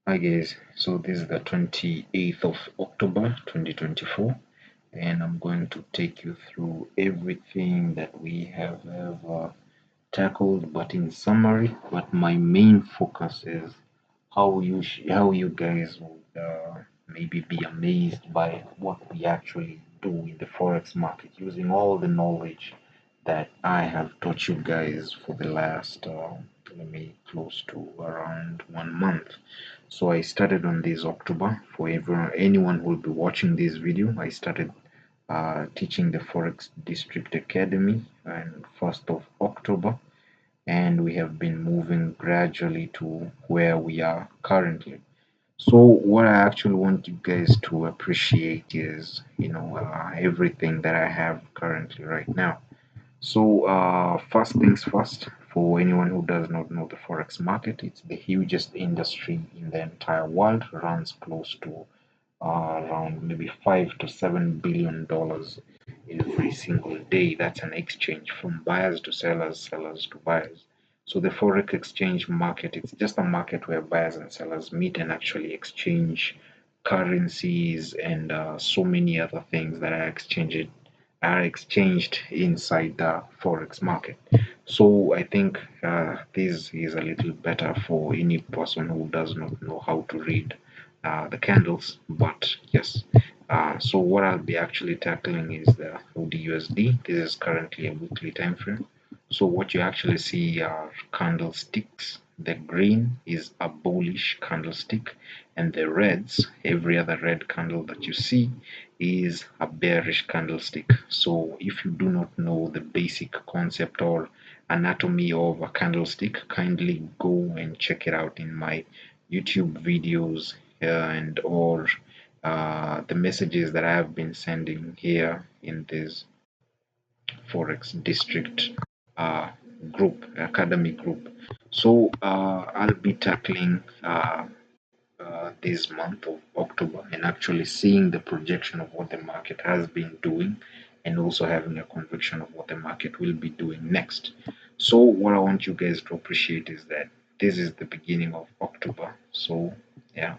Hi guys, so this is the 28th of October 2024, and I'm going to take you through everything that we have ever tackled, but in summary. But my main focus is how you guys would maybe be amazed by what we actually do in the forex market using all the knowledge that I have taught you guys for the last let me close to around 1 month. So I started on this October. For anyone who will be watching this video, I started teaching the Forex District Academy on 1st of October, and we have been moving gradually to where we are currently. So what I actually want you guys to appreciate is, everything that I have currently right now. So, first things first, for anyone who does not know the forex market, it's the hugest industry in the entire world, runs close to around maybe $5 to $7 billion every single day. That's an exchange from buyers to sellers, sellers to buyers. So the forex exchange market, it's just a market where buyers and sellers meet and actually exchange currencies and so many other things that are exchanged inside the forex market. So I think this is a little better for any person who does not know how to read the candles. But yes, so what I'll be actually tackling is the AUDUSD. This is currently a weekly time frame. So what you actually see are candlesticks. The green is a bullish candlestick, and the reds, every other red candle that you see, is a bearish candlestick. So if you do not know the basic concept or anatomy of a candlestick, kindly go and check it out in my YouTube videos and or the messages that I have been sending here in this Forex District uh, group, academy group. So I'll be tackling this month of October and actually seeing the projection of what the market has been doing and also having a conviction of what the market will be doing next. So what I want you guys to appreciate is that this is the beginning of October. So yeah,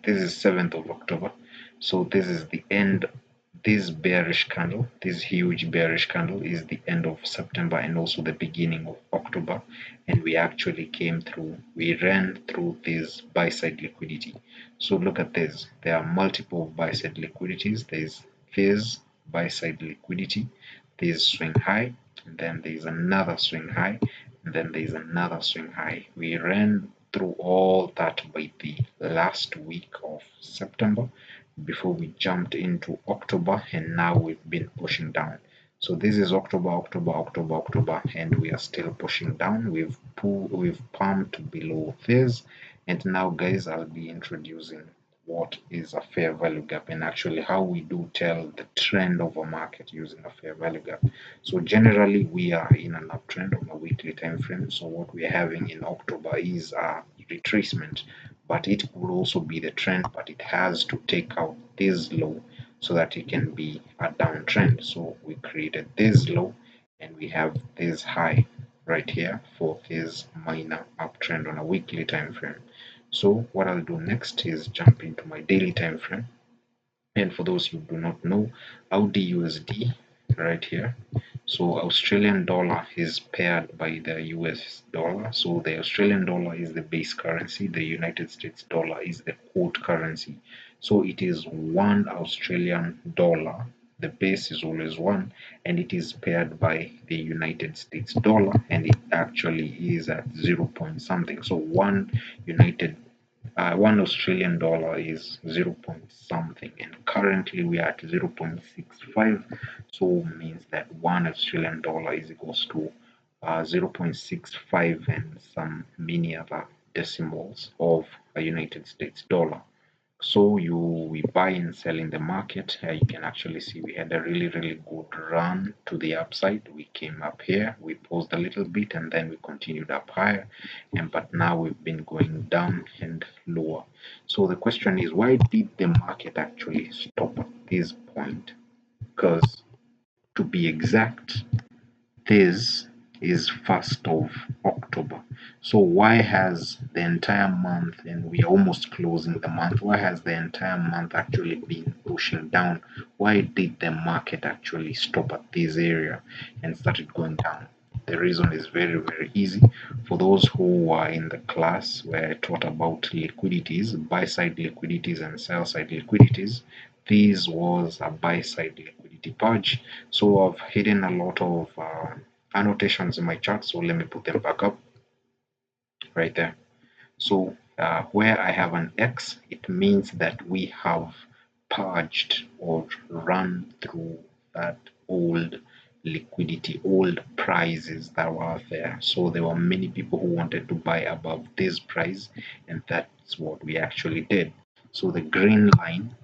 this is 7th of October. So this is the end. This bearish candle, this huge bearish candle, is the end of September and also the beginning of October. And we actually came through, we ran through this buy side liquidity. So look at this, there are multiple buy side liquidities. There's this buy side liquidity, there's swing high, and then there's another swing high, and then there's another swing high. We ran through all that by the last week of September before we jumped into October, and now we've been pushing down. So this is October, October, October, October, and we are still pushing down. We've pumped below this, and now guys, I'll be introducing what is a fair value gap and actually how we do tell the trend of a market using a fair value gap. So generally we are in an uptrend on a weekly time frame. So what we are having in October is a retracement, but it could also be the trend, but it has to take out this low so that it can be a downtrend. So we created this low and we have this high right here for this minor uptrend on a weekly time frame. So what I'll do next is jump into my daily time frame. And for those who do not know, AUDUSD right here. So Australian dollar is paired by the US dollar. So the Australian dollar is the base currency. The United States dollar is the quote currency. So it is one Australian dollar. The base is always one, and it is paired by the United States dollar, and it actually is at 0 point something. So one Australian dollar is 0 point something, and currently we are at 0.65. So means that one Australian dollar is equals to 0.65 and some many other decimals of a United States dollar. So we buy and sell in the market. You can actually see we had a really good run to the upside. We came up here, we paused a little bit, and then we continued up higher, and but now we've been going down and lower. So the question is, why did the market actually stop at this point? Because to be exact, this is 1st of October. So why has the entire month, and we are almost closing the month, why has the entire month actually been pushing down? Why did the market actually stop at this area and started going down? The reason is very, very easy. For those who were in the class where I taught about liquidities, buy side liquidities and sell side liquidities, this was a buy side liquidity purge. So I've hidden a lot of annotations in my chart, so let me put them back up right there. So where I have an X, it means that we have purged or run through that old liquidity, old prices that were out there. So there were many people who wanted to buy above this price, and that's what we actually did. So the green line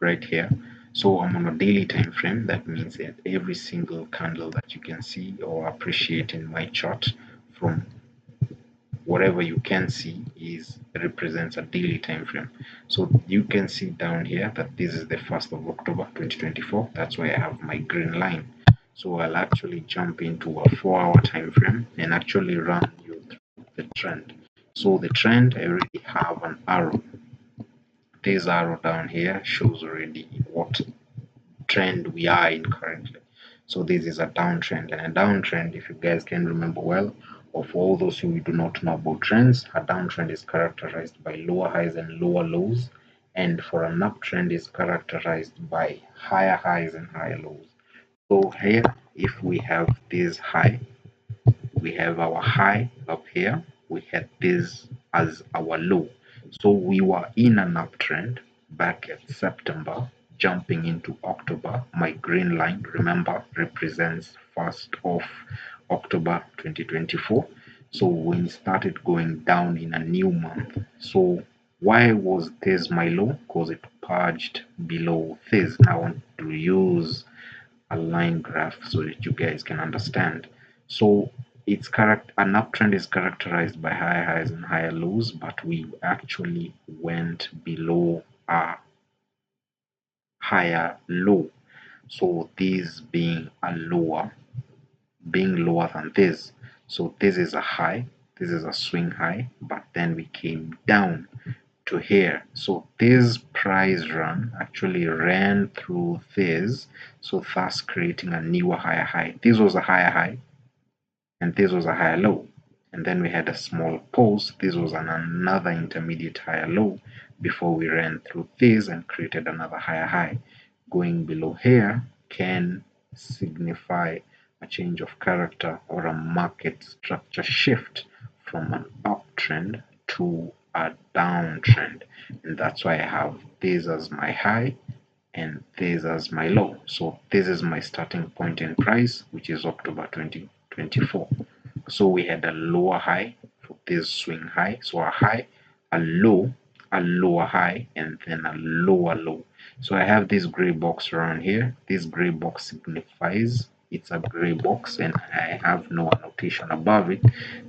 right here. So I'm on a daily time frame. That means that every single candle that you can see or appreciate in my chart from whatever you can see is represents a daily time frame. So you can see down here that this is the 1st of October 2024. That's why I have my green line. So I'll actually jump into a 4-hour time frame and actually run you through the trend. So the trend, I already have an arrow. This arrow down here shows already what trend we are in currently. So this is a downtrend, and a downtrend, if you guys can remember well, or for all those who do not know about trends, a downtrend is characterized by lower highs and lower lows, and for an uptrend is characterized by higher highs and higher lows. So here, if we have this high, we have our high up here, we had this as our low. So we were in an uptrend back at September, jumping into October. My green line, remember, represents 1st of October 2024. So we started going down in a new month. So why was this my low? Because it purged below this. Now I want to use a line graph so that you guys can understand. So an uptrend is characterized by higher highs and higher lows, but we actually went below a higher low. So this being lower than this. So this is a high, this is a swing high, but then we came down to here. So this price run actually ran through this, so thus creating a newer higher high. This was a higher high and this was a higher low. And then we had a small pause. This was another intermediate higher low before we ran through this and created another higher high. Going below here can signify a change of character or a market structure shift from an uptrend to a downtrend. And that's why I have this as my high and this as my low. So this is my starting point in price, which is October 2024. So we had a lower high for this swing high. So a high, a low, a lower high, and then a lower low. So I have this gray box around here. This gray box signifies it's a gray box and I have no annotation above it.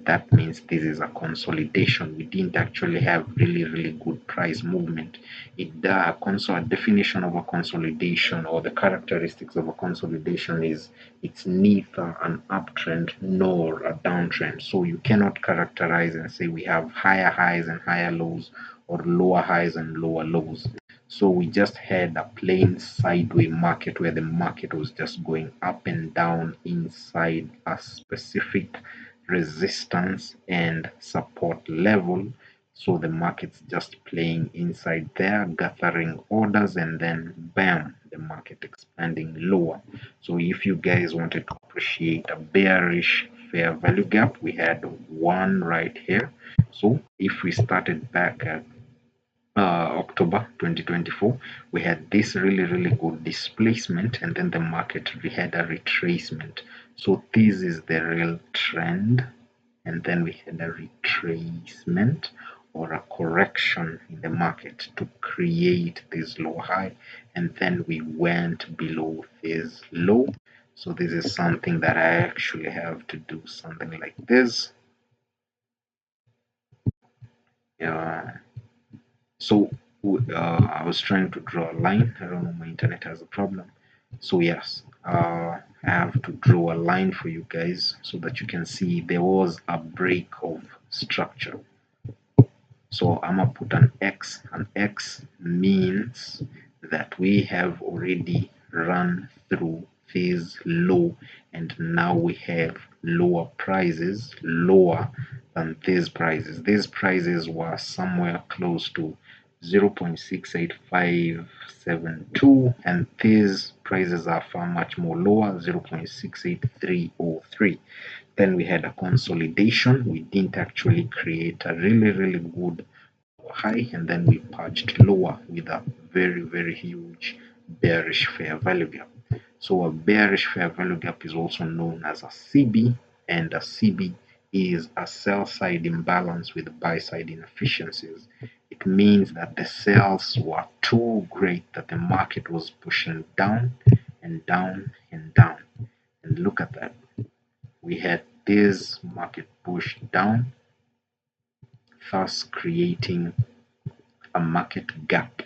That means this is a consolidation. We didn't actually have really good price movement. A definition of a consolidation, or the characteristics of a consolidation, is it's neither an uptrend nor a downtrend. So you cannot characterize and say we have higher highs and higher lows or lower highs and lower lows. So we just had a plain sideways market where the market was just going up and down inside a specific resistance and support level. So the market's just playing inside there, gathering orders, and then bam, the market expanding lower. So if you guys wanted to appreciate a bearish fair value gap, we had one right here. So if we started back at October 2024, we had this really good displacement, and then the market we had a retracement. So this is the real trend, and then we had a retracement or a correction in the market to create this low high, and then we went below this low. So this is something that I actually have to do something like this. So I was trying to draw a line. I don't know, my internet has a problem. So yes, I have to draw a line for you guys so that you can see there was a break of structure. So I'm gonna put an X. An X means that we have already run through this low, and now we have lower prices, lower than these prices. These prices were somewhere close to 0.68572, and these prices are far much more lower, 0.68303. Then we had a consolidation. We didn't actually create a really good high, and then we punched lower with a very huge bearish fair value gap. So a bearish fair value gap is also known as a CB, and a CB is a sell side imbalance with buy side inefficiencies. It means that the sales were too great that the market was pushing down and down and down. And look at that. We had this market push down, thus creating a market gap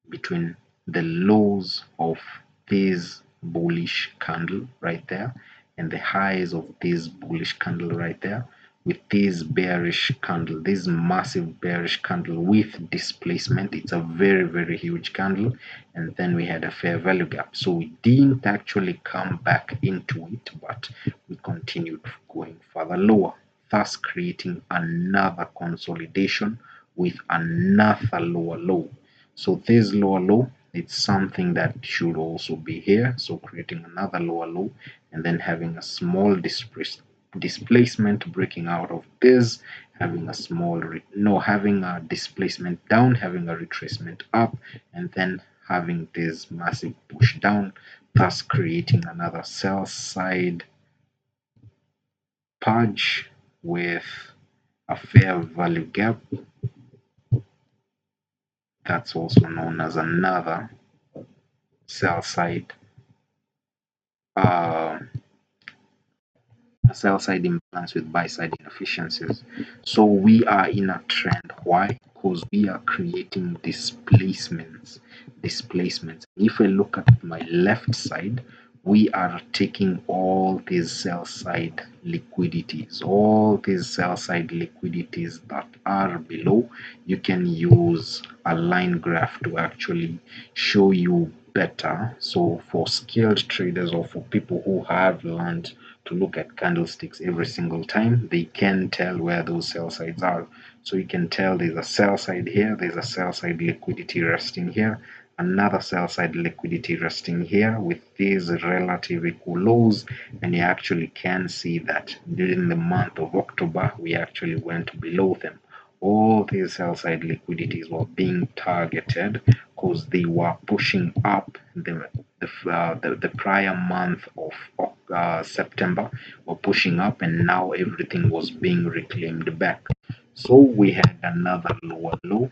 between the lows of this bullish candle right there and the highs of this bullish candle right there, with this bearish candle, this massive bearish candle with displacement. It's a very huge candle, and then we had a fair value gap. So we didn't actually come back into it, but we continued going further lower, thus creating another consolidation with another lower low. So this lower low, it's something that should also be here. So creating another lower low, and then having a small displacement breaking out of this, having a small having a displacement down, having a retracement up, and then having this massive push down, thus creating another sell side purge with a fair value gap. That's also known as another sell side uh, sell side imbalance with buy side inefficiencies. So we are in a trend. Why? Because we are creating displacements. Displacements. If I look at my left side, we are taking all these sell side liquidities, all these sell side liquidities that are below. You can use a line graph to actually show you better. So for skilled traders, or for people who have learned to look at candlesticks every single time, they can tell where those sell sides are. So you can tell there's a sell side here, there's a sell side liquidity resting here, another sell side liquidity resting here with these relative equal lows, and you actually can see that during the month of October we actually went below them. All these sell side liquidities were being targeted because they were pushing up the prior month of September, were pushing up, and now everything was being reclaimed back. So we had another lower low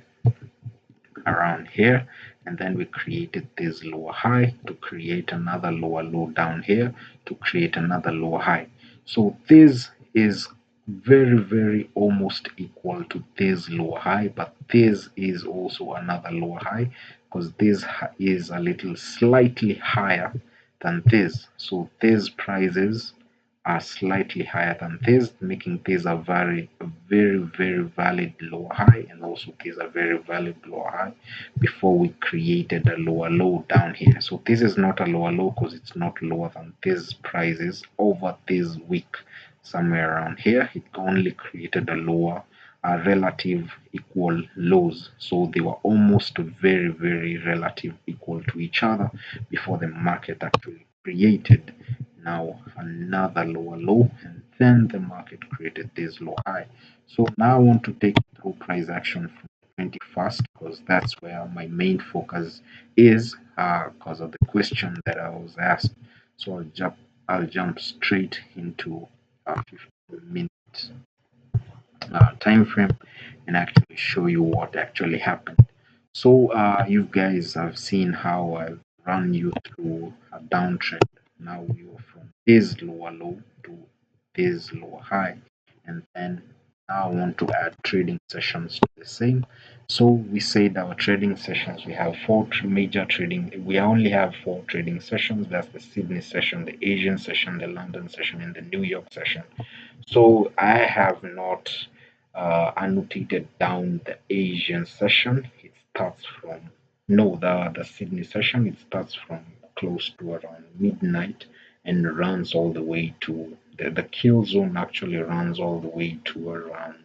around here, and then we created this lower high to create another lower low down here to create another lower high. So this is very almost equal to this lower high, but this is also another lower high because this is a little slightly higher than this. So these prices are slightly higher than this, making this a very valid lower high, and also this a very valid lower high before we created a lower low down here. So this is not a lower low because it's not lower than these prices over this week. Somewhere around here, it only created a lower relative equal lows. So they were almost very relative equal to each other before the market actually created now another lower low, and then the market created this low high. So now I want to take you through price action from the 21st, because that's where my main focus is, because of the question that I was asked. So I'll jump straight into a 15-minute time frame and actually show you what actually happened. So you guys have seen how I've run you through a downtrend. Now we are from this lower low to this lower high, and then Now I want to add trading sessions to the same. So we said our trading sessions, we have major trading, we only have four trading sessions. That's the Sydney session, the Asian session, the London session, and the New York session. So I have not annotated down the Asian session. It starts from, no, the Sydney session, it starts from close to around midnight and runs all the way to the kill zone actually runs all the way to around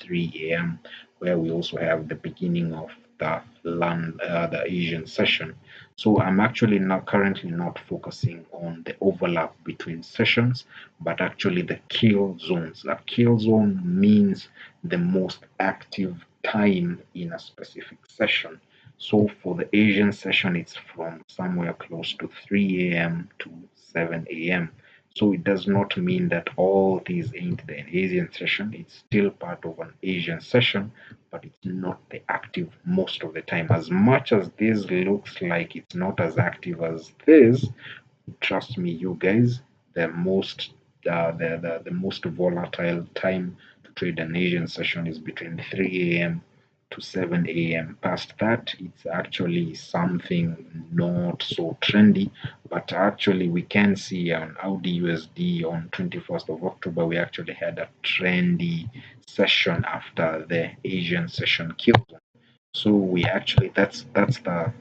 3 a.m., where we also have the beginning of the Asian session. So I'm actually not currently not focusing on the overlap between sessions, but actually the kill zones. A kill zone means the most active time in a specific session. So for the Asian session, it's from somewhere close to 3 a.m. to 7 a.m. So it does not mean that all these ain't the Asian session. It's still part of an Asian session, but it's not the active most of the time. As much as this looks like it's not as active as this, trust me, you guys, the most the most volatile time to trade an Asian session is between 3 a.m. to 7 a.m. Past that, it's actually something not so trendy, but actually we can see on AUDUSD on 21st of October, we actually had a trendy session after the Asian session killed. So we actually that's the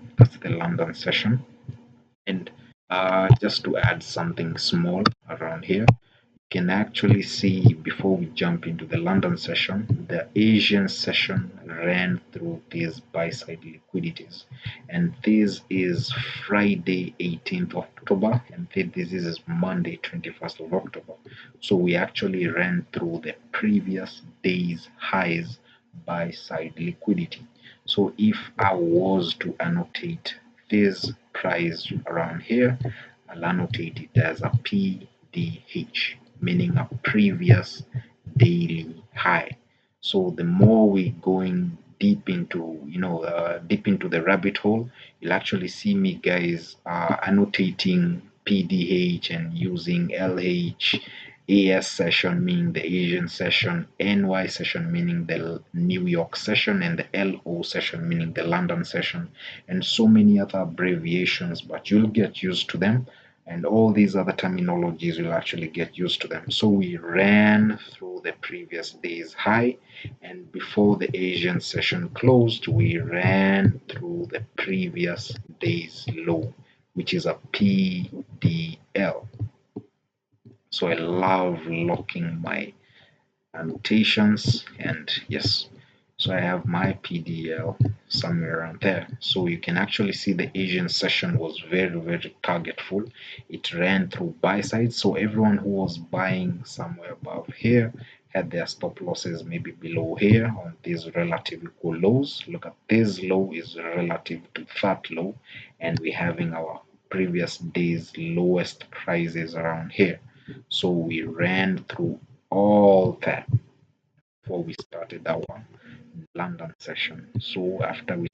London session. And just to add something small around here, you can actually see before we jump into the London session, the Asian session ran through these buy side liquidities. And this is Friday 18th of October, and this is Monday 21st of October. So we actually ran through the previous day's highs buy side liquidity. So if I was to annotate this price around here, I'll annotate it as a PDH, meaning a previous daily high. So the more we going deep into, deep into the rabbit hole, you'll actually see me guys annotating PDH and using LH, AS session meaning the Asian session, NY session meaning the New York session, and the LO session meaning the London session, and so many other abbreviations, but you'll get used to them. And all these other terminologies will actually get used to them. So we ran through the previous day's high, and before the Asian session closed, we ran through the previous day's low, which is a PDL. So I love locking my annotations, and yes, so I have my PDL somewhere around there. So you can actually see the Asian session was very targetful. It ran through buy side, so everyone who was buying somewhere above here had their stop losses maybe below here on these relative equal lows. Look at this low is relative to that low, and we're having our previous day's lowest prices around here. So we ran through all that before we started our London session. So after we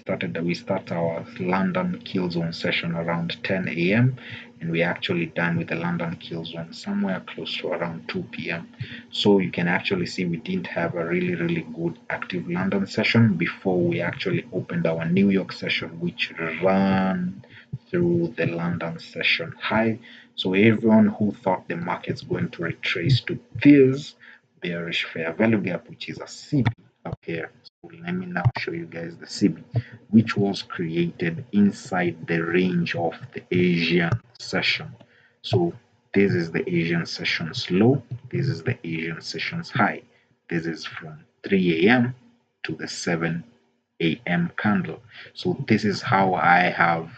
start our London kill zone session around 10 a.m. and we actually done with the London kill zone somewhere close to around 2 p.m. So you can actually see we didn't have a really good active London session before we actually opened our New York session, which ran through the London session high. So everyone who thought the market's going to retrace to this bearish fair value gap, which is a CB up here. So let me now show you guys the CB, which was created inside the range of the Asian session. So this is the Asian session's low, this is the Asian session's high. This is from 3 a.m. to the 7 a.m. candle. So this is how I have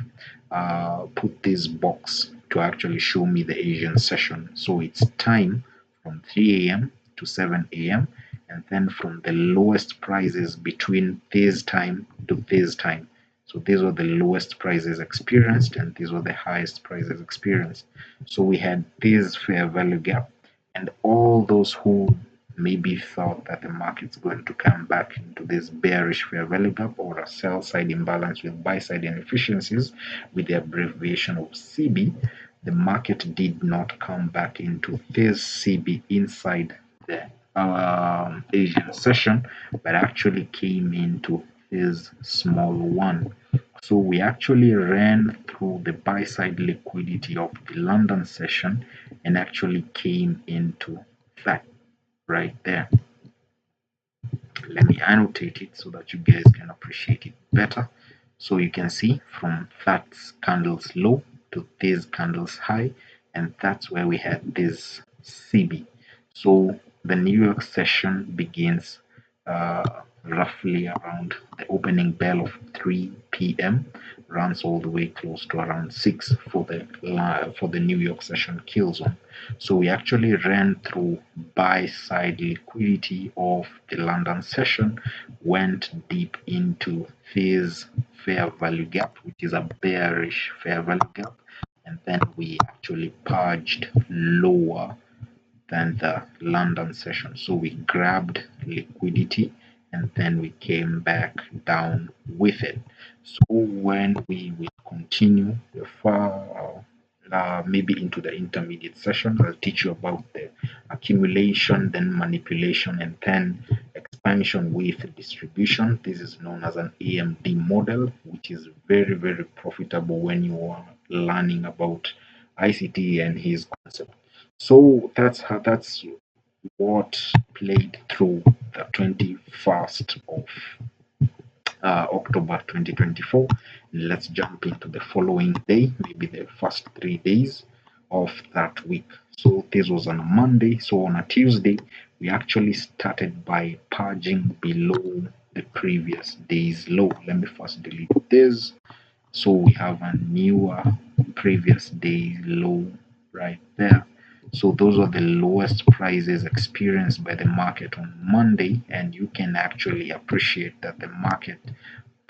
put this box to actually show me the Asian session. So it's time from 3 a.m. to 7 a.m. and then from the lowest prices between this time to this time. So these were the lowest prices experienced and these were the highest prices experienced. So we had this fair value gap, and all those who maybe thought that the market's going to come back into this bearish fair value gap or a sell side imbalance with buy side inefficiencies with the abbreviation of CB, the market did not come back into this CB inside the Asian session, but actually came into this small one. So we actually ran through the buy side liquidity of the London session and actually came into that right there. Let me annotate it so that you guys can appreciate it better. So you can see from that candle's low to this candle's high, and that's where we had this CB. So the New York session begins roughly around the opening bell of 3 p.m., runs all the way close to around 6 for the New York session kill zone. So we actually ran through buy side liquidity of the London session, went deep into this fair value gap, which is a bearish fair value gap, and then we actually purged lower than the London session. So we grabbed liquidity and then we came back down with it. So when we will continue far maybe into the intermediate session, I'll teach you about the accumulation, then manipulation, and then expansion with distribution. This is known as an AMD model, which is very, very profitable when you are learning about ICT and his concept. So that's what played through the 21st of October 2024. Let's jump into the following day, maybe the first 3 days of that week. So this was on a Monday. So on a Tuesday, we actually started by purging below the previous day's low. Let me first delete this. So we have a newer previous day low right there. So those are the lowest prices experienced by the market on Monday, and you can actually appreciate that the market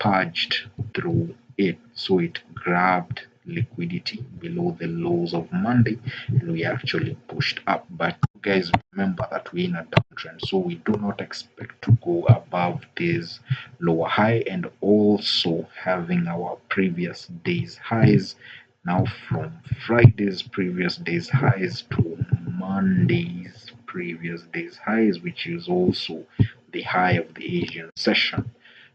purged through it. So it grabbed liquidity below the lows of Monday and we actually pushed up. But guys, remember that we're in a downtrend, so we do not expect to go above this lower high, and also having our previous days highs now from Friday's previous days highs to Monday's previous days highs, which is also the high of the Asian session.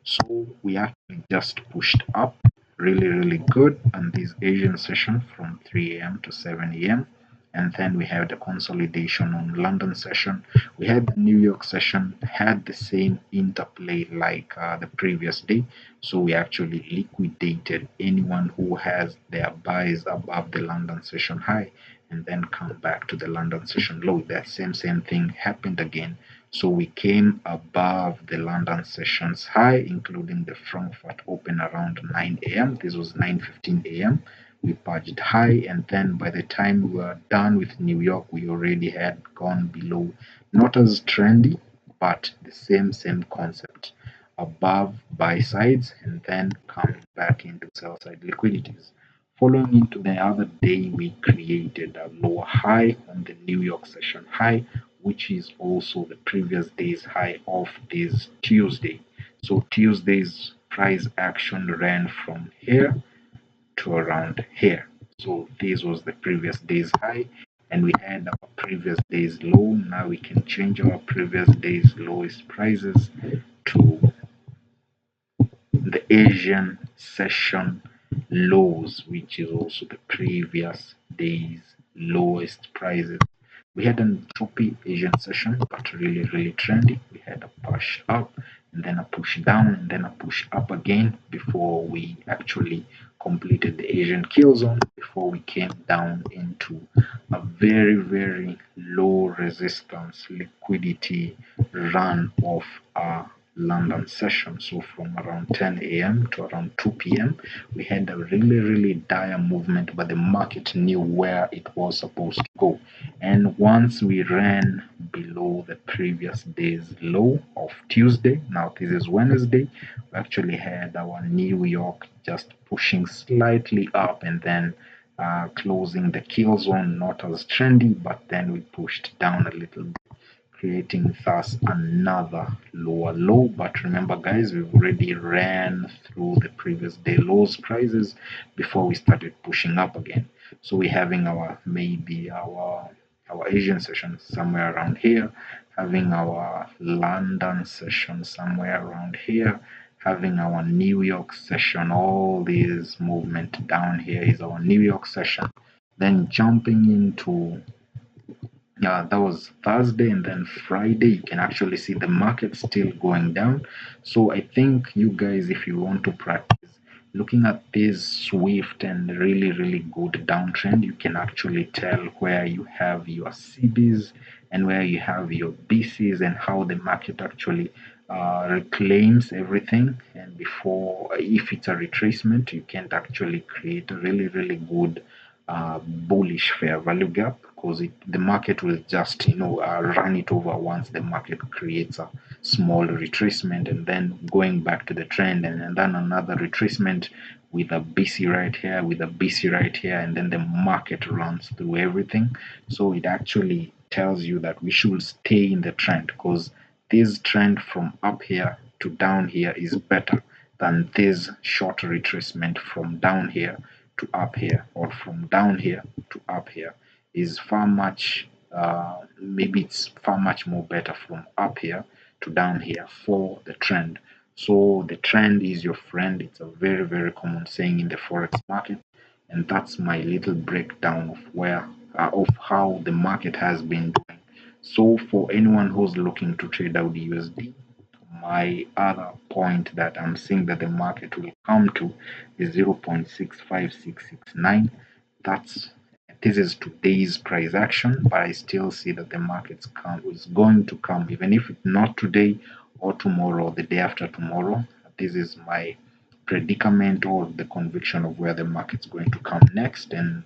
So we actually just pushed up really, really good on this Asian session from 3 a.m. to 7 a.m. And then we had the consolidation on London session. We had the New York session, had the same interplay like the previous day. So we actually liquidated anyone who has their buys above the London session high and then come back to the London session low. That same thing happened again. So we came above the London sessions high, including the Frankfurt open around 9 a.m. This was 9:15 a.m. We purged high, and then by the time we were done with New York, we already had gone below. Not as trendy, but the same concept. Above buy sides and then coming back into sell side liquidities. Following into the other day, we created a lower high on the New York session high, which is also the previous day's high of this Tuesday. So Tuesday's price action ran from here to around here. So this was the previous day's high, and we had our previous day's low. Now we can change our previous day's lowest prices to the Asian session lows, which is also the previous day's lowest prices. We had a choppy Asian session, but really, really trendy. We had a push up and then a push down and then a push up again before we actually completed the Asian kill zone, before we came down into a very, very low resistance liquidity run of our London session. So from around 10 a.m. to around 2 p.m., we had a really, really dire movement, but the market knew where it was supposed to go. And once we ran below the previous day's low of Tuesday, now this is Wednesday, we actually had our New York just pushing slightly up and then closing the kill zone, not as trendy, but then we pushed down a little bit, creating thus another lower low. But remember guys, we've already ran through the previous day lows prices before we started pushing up again. So we're having our maybe our our Asian session somewhere around here, having our London session somewhere around here, having our New York session. All these movement down here is our New York session. Then jumping into that was Thursday, and then Friday you can actually see the market still going down. So I think you guys, if you want to practice looking at this swift and really good downtrend, you can actually tell where you have your CBs and where you have your BCs, and how the market actually reclaims everything. And before, if it's a retracement, you can actually create a really good bullish fair value gap, because the market will just run it over once the market creates a small retracement, and then going back to the trend, and then another retracement with a BC right here, with a BC right here, and then the market runs through everything. So it actually tells you that we should stay in the trend, because this trend from up here to down here is better than this short retracement from down here to up here, or from down here to up here. Is far much maybe it's far much more better from up here to down here for the trend. So the trend is your friend. It's a very common saying in the forex market, and that's my little breakdown of where of how the market has been doing. So for anyone who's looking to trade out USD, my other point that I'm seeing that the market will come to is 0.65669. That's this is today's price action, but I still see that the market's come is going to come, even if it's not today or tomorrow or the day after tomorrow. This is my predicament or the conviction of where the market's going to come next. And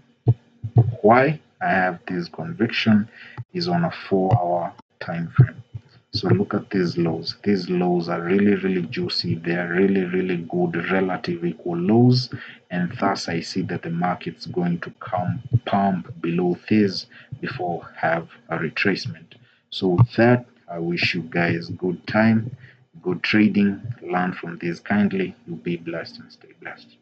why I have this conviction is on a 4-hour time frame. So look at these lows. These lows are really juicy. They are really good relative equal lows, and thus I see that the market's going to come pump below this before have a retracement. So with that, I wish you guys good time, good trading. Learn from this kindly. You be blessed and stay blessed.